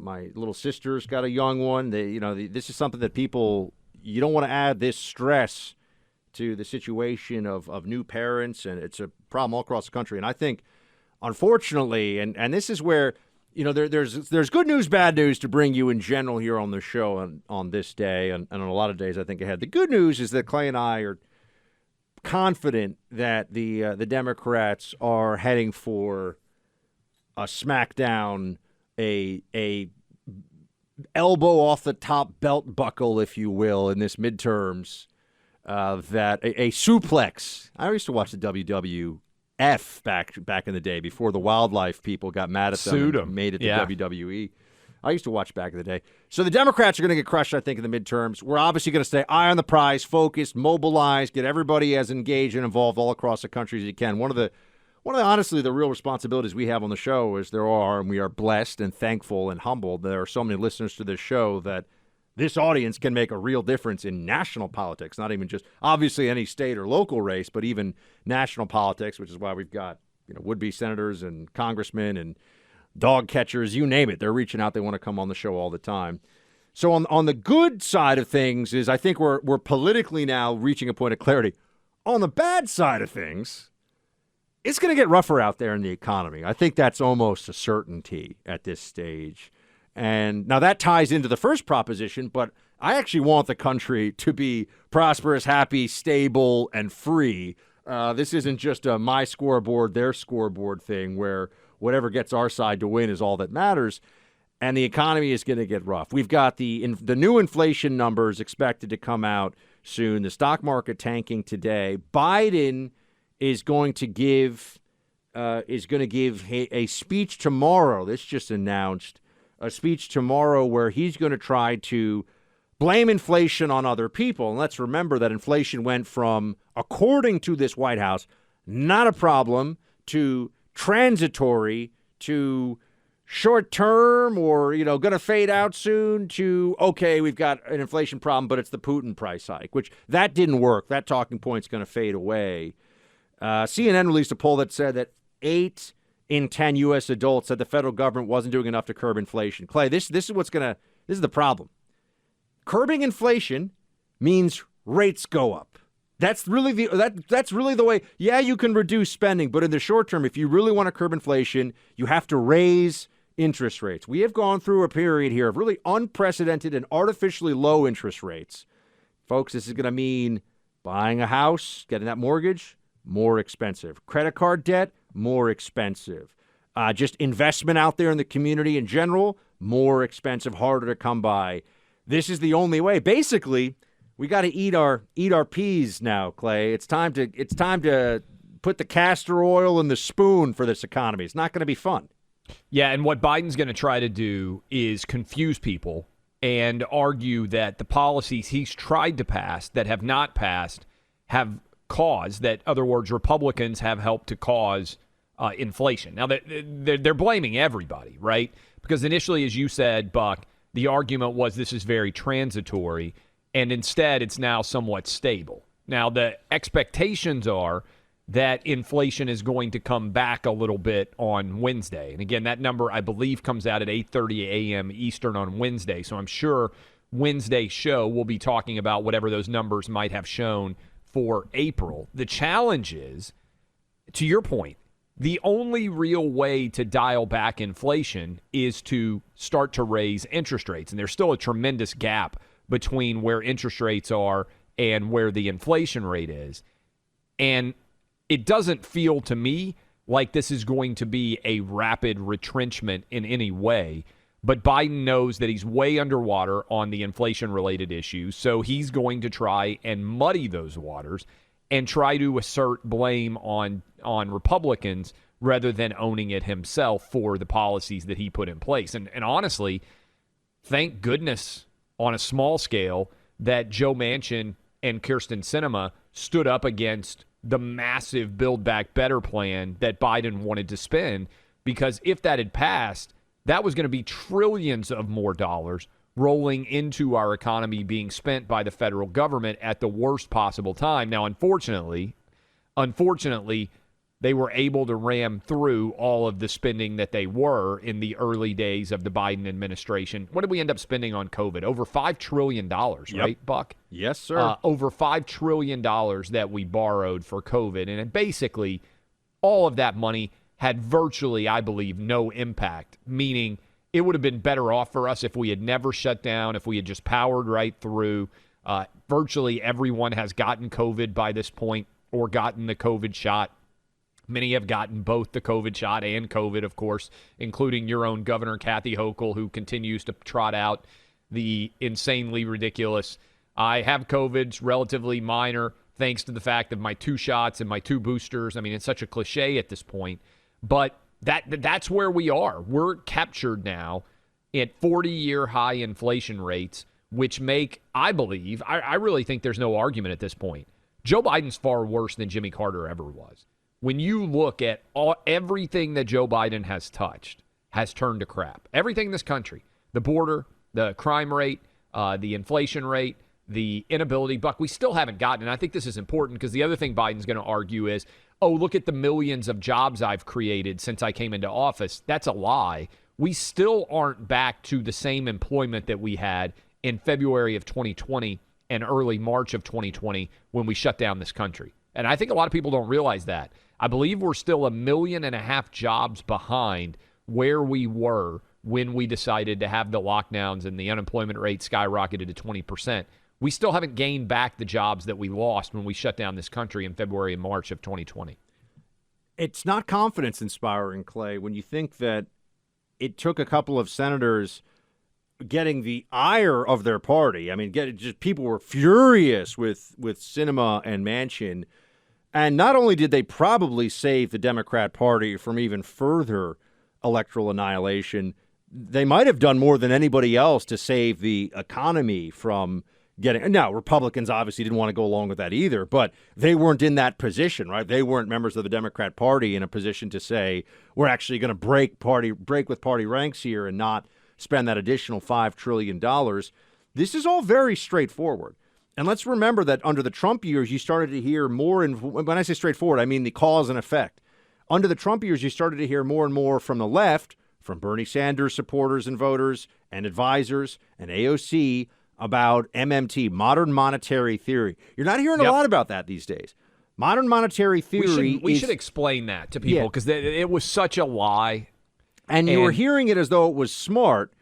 My little sister's got a young one. This is something that you don't want to add this stress to the situation of new parents, and it's a problem all across the country. And I think, unfortunately, and this is where, there's good news, bad news to bring you in general here on the show on this day, and on a lot of days I think ahead. The good news is that Clay and I are confident that the Democrats are heading for a smackdown, a elbow off the top belt buckle, if you will, in this midterms. That a suplex. I used to watch the WWF back in the day before the wildlife people got mad at them and made it to WWE. I used to watch back in the day. So the Democrats are going to get crushed, I think, in the midterms. We're obviously going to stay eye on the prize, focused, mobilized, get everybody as engaged and involved all across the country as you can. One of the honestly, the real responsibilities we have on the show is and we are blessed and thankful and humbled. There are so many listeners to this show that this audience can make a real difference in national politics, not even just obviously any state or local race, but even national politics, which is why we've got would-be senators and congressmen and dog catchers, you name it. They're reaching out. They want to come on the show all the time. So on the good side of things is I think we're politically now reaching a point of clarity. On the bad side of things, it's going to get rougher out there in the economy. I think that's almost a certainty at this stage. And now that ties into the first proposition, but I actually want the country to be prosperous, happy, stable, and free. This isn't just a my scoreboard, their scoreboard thing where whatever gets our side to win is all that matters. And the economy is going to get rough. We've got the new inflation numbers expected to come out soon. The stock market tanking today. Biden is going to give a speech tomorrow. This just announced a speech tomorrow where he's going to try to blame inflation on other people. And let's remember that inflation went from, according to this White House, not a problem to transitory to short-term or, going to fade out soon to, okay, we've got an inflation problem, but it's the Putin price hike, which that didn't work. That talking point's going to fade away. CNN released a poll that said that 8 in 10 U.S. adults said the federal government wasn't doing enough to curb inflation. Clay, this is this is the problem. Curbing inflation means rates go up. That's really the way. Yeah, you can reduce spending, but in the short term, if you really want to curb inflation, you have to raise interest rates. We have gone through a period here of really unprecedented and artificially low interest rates. Folks, this is going to mean buying a house, getting that mortgage, more expensive. Credit card debt, more expensive. Just investment out there in the community in general, more expensive, harder to come by. This is the only way. Basically, we got to eat our peas now, Clay. It's time to put the castor oil in the spoon for this economy. It's not going to be fun. Yeah, and what Biden's going to try to do is confuse people and argue that the policies he's tried to pass that have not passed have caused, that, other words, Republicans have helped to cause inflation. Now, they're blaming everybody, right? Because initially, as you said, Buck, the argument was this is very transitory, and instead it's now somewhat stable. Now, the expectations are that inflation is going to come back a little bit on Wednesday. And again, that number, I believe, comes out at 8:30 a.m. Eastern on Wednesday. So I'm sure Wednesday's show will be talking about whatever those numbers might have shown for April. The challenge is, to your point, the only real way to dial back inflation is to start to raise interest rates. And there's still a tremendous gap between where interest rates are and where the inflation rate is. And it doesn't feel to me like this is going to be a rapid retrenchment in any way. But Biden knows that he's way underwater on the inflation-related issues, so he's going to try and muddy those waters and try to assert blame on Republicans rather than owning it himself for the policies that he put in place. And honestly, thank goodness on a small scale that Joe Manchin and Kyrsten Sinema stood up against the massive Build Back Better plan that Biden wanted to spend, because if that had passed, that was going to be trillions of more dollars rolling into our economy being spent by the federal government at the worst possible time. Now, unfortunately, they were able to ram through all of the spending that they were in the early days of the Biden administration. What did we end up spending on COVID? Over $5 trillion, right, Buck? Yes, sir. Over $5 trillion that we borrowed for COVID. And it basically, all of that money had virtually, I believe, no impact, meaning it would have been better off for us if we had never shut down, if we had just powered right through. Virtually everyone has gotten COVID by this point or gotten the COVID shot. Many have gotten both the COVID shot and COVID, of course, including your own Governor Kathy Hochul, who continues to trot out the insanely ridiculous, I have COVID, it's relatively minor, thanks to the fact of my 2 shots and my 2 boosters. I mean, it's such a cliche at this point. But that's where we are. We're captured now at 40-year high inflation rates, which make, I believe, I really think there's no argument at this point. Joe Biden's far worse than Jimmy Carter ever was. When you look at everything that Joe Biden has touched has turned to crap. Everything in this country, the border, the crime rate, the inflation rate, the inability, Buck, we still haven't gotten, and I think this is important because the other thing Biden's going to argue is, oh, look at the millions of jobs I've created since I came into office. That's a lie. We still aren't back to the same employment that we had in February of 2020 and early March of 2020 when we shut down this country. And I think a lot of people don't realize that. I believe we're still 1.5 million jobs behind where we were when we decided to have the lockdowns and the unemployment rate skyrocketed to 20%. We still haven't gained back the jobs that we lost when we shut down this country in February and March of 2020. It's not confidence inspiring, Clay, when you think that it took a couple of senators getting the ire of their party. I mean, just people were furious with Sinema and Manchin. And not only did they probably save the Democrat Party from even further electoral annihilation, they might have done more than anybody else to save the economy from getting. Now, Republicans obviously didn't want to go along with that either, but they weren't in that position, right? They weren't members of the Democrat Party in a position to say, we're actually going to break with party ranks here and not spend that additional $5 trillion. This is all very straightforward. And let's remember that under the Trump years, you started to hear more, when I say straightforward, I mean the cause and effect. Under the Trump years, you started to hear more and more from the left, from Bernie Sanders supporters and voters and advisors and AOC about MMT, modern monetary theory. You're not hearing a lot about that these days. Modern monetary theory we should explain that to people because it was such a lie. And you were hearing it as though it was smart.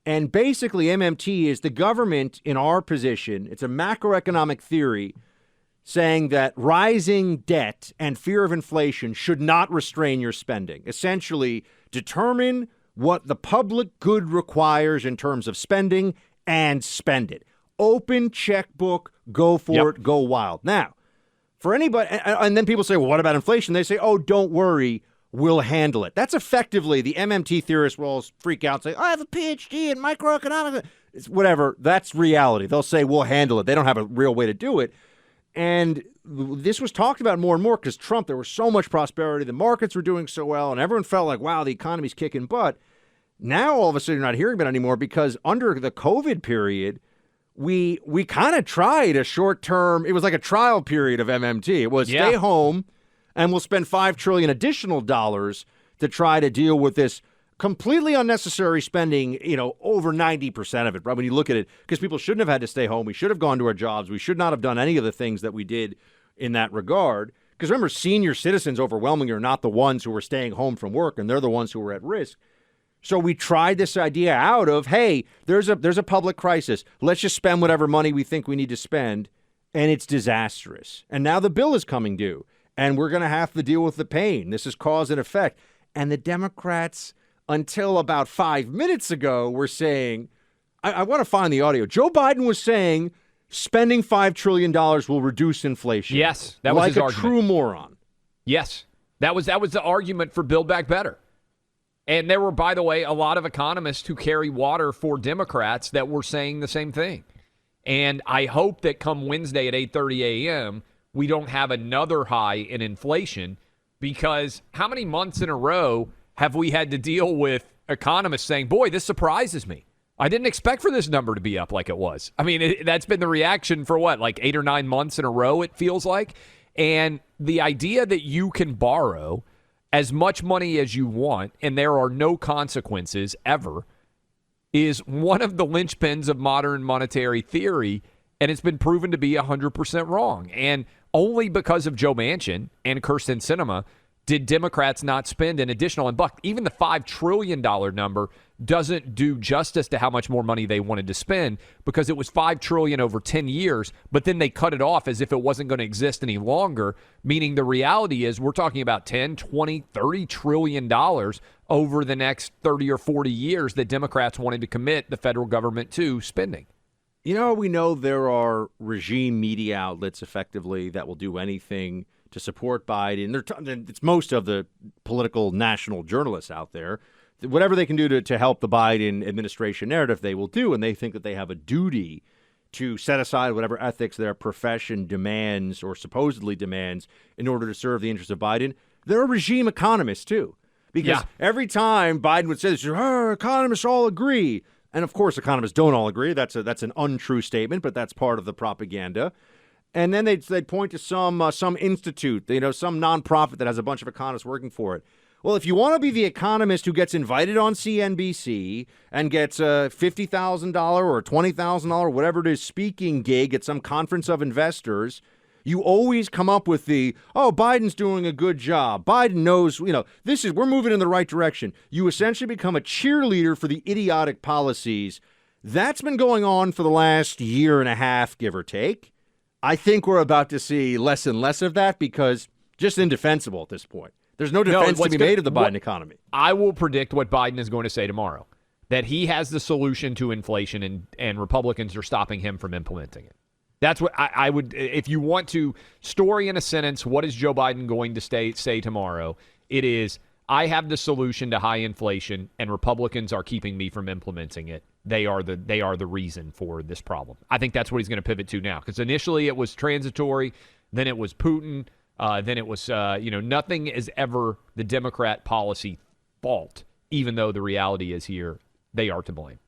And basically, MMT is the government in our position. It's a macroeconomic theory saying that rising debt and fear of inflation should not restrain your spending. Essentially, determine what the public good requires in terms of spending and spend it. Open checkbook, go for it, go wild. Now, for anybody, and then people say, well, what about inflation? They say, oh, don't worry. We'll handle it. That's effectively the MMT theorists will all freak out and say, I have a PhD in microeconomics. It's whatever. That's reality. They'll say, we'll handle it. They don't have a real way to do it. And this was talked about more and more because Trump, there was so much prosperity. The markets were doing so well, and everyone felt like, wow, the economy's kicking butt. Now, all of a sudden, you're not hearing about it anymore because under the COVID period, we kind of tried a short-term, it was like a trial period of MMT. It was stay home, and we'll spend $5 trillion additional dollars to try to deal with this completely unnecessary spending, over 90% of it. Right? When you look at it, because people shouldn't have had to stay home. We should have gone to our jobs. We should not have done any of the things that we did in that regard. Because remember, senior citizens overwhelmingly are not the ones who were staying home from work, and they're the ones who were at risk. So we tried this idea out of, hey, there's a public crisis. Let's just spend whatever money we think we need to spend, and it's disastrous. And now the bill is coming due. And we're going to have to deal with the pain. This is cause and effect. And the Democrats, until about 5 minutes ago, were saying, I want to find the audio. Joe Biden was saying spending $5 trillion will reduce inflation. Yes, that was his argument. Like a true moron. Yes, that was the argument for Build Back Better. And there were, by the way, a lot of economists who carry water for Democrats that were saying the same thing. And I hope that come Wednesday at 8:30 a.m., we don't have another high in inflation, because how many months in a row have we had to deal with economists saying, boy, this surprises me. I didn't expect for this number to be up like it was. I mean, that's been the reaction for what, like 8 or 9 months in a row, it feels like. And the idea that you can borrow as much money as you want and there are no consequences ever is one of the linchpins of modern monetary theory, and it's been proven to be 100% wrong. And only because of Joe Manchin and Kyrsten Sinema did Democrats not spend an additional, and Buck, even the $5 trillion number doesn't do justice to how much more money they wanted to spend, because it was $5 trillion over 10 years, but then they cut it off as if it wasn't going to exist any longer, meaning the reality is we're talking about 10, 20, 30 trillion dollars over the next 30 or 40 years that Democrats wanted to commit the federal government to spending. You know, we know there are regime media outlets effectively that will do anything to support Biden. It's most of the political national journalists out there. Whatever they can do to help the Biden administration narrative, they will do, and they think that they have a duty to set aside whatever ethics their profession demands or supposedly demands in order to serve the interests of Biden. They're regime economists, too, because every time Biden would say this, economists all agree. And, of course, economists don't all agree. That's an untrue statement, but that's part of the propaganda. And then they'd point to some institute, some nonprofit that has a bunch of economists working for it. Well, if you want to be the economist who gets invited on CNBC and gets a $50,000 or $20,000, whatever it is, speaking gig at some conference of investors, you always come up with Biden's doing a good job. Biden knows, we're moving in the right direction. You essentially become a cheerleader for the idiotic policies. That's been going on for the last year and a half, give or take. I think we're about to see less and less of that because just indefensible at this point. There's no defense to be made of the Biden economy. I will predict what Biden is going to say tomorrow, that he has the solution to inflation and Republicans are stopping him from implementing it. That's what I would, if you want to story in a sentence, what is Joe Biden going to say tomorrow? It is, I have the solution to high inflation and Republicans are keeping me from implementing it. They are the reason for this problem. I think that's what he's going to pivot to now, because initially it was transitory, then it was Putin, then it was nothing is ever the Democrat policy fault, even though the reality is here they are to blame.